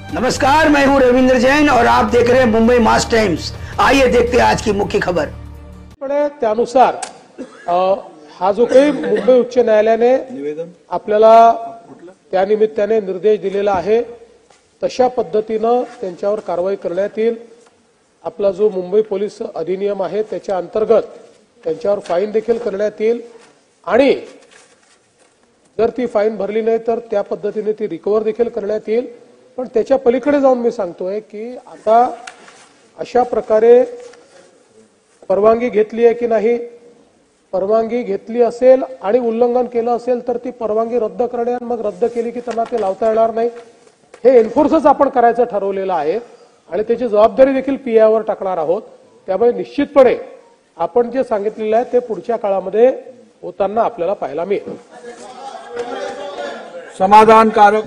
नमस्कार, मैं हूं रविंद्र जैन और आप देख रहे हैं मुंबई मास टाइम्स। आइए देखते हैं आज की मुख्य खबर। त्यानुसार हा जो काही मुंबई उच्च न्यायालयाने आपल्याला त्यानिमित्ताने निर्देश दिलेला आहे तशा पद्धतीनं त्यांच्यावर कारवाई करण्यात येईल। आपला जो मुंबई पोलीस अधिनियम आहे त्याच्या अंतर्गत त्यांच्यावर फाईन देखील करण्यात येईल आणि जर ती फाईन भरली नाही तर त्या पद्धतीने ती रिकव्हर देखील करण्यात येईल। पण त्याच्या पलीकडे जाऊन मी सांगतोय की आता अशा प्रकारे परवानगी घेतली आहे की नाही, परवानगी घेतली असेल आणि उल्लंघन केलं असेल तर ती परवानगी रद्द करणे आणि मग रद्द केली की त्यांना ते लावता येणार नाही। हे एन्फोर्सच आपण करायचं ठरवलेलं आहे आणि त्याची जबाबदारी देखील पीआयवर टाकणार आहोत। त्यामुळे निश्चितपणे आपण जे सांगितलेलं आहे ते पुढच्या काळामध्ये होताना आपल्याला पाहायला मिळेल। समाधानकारक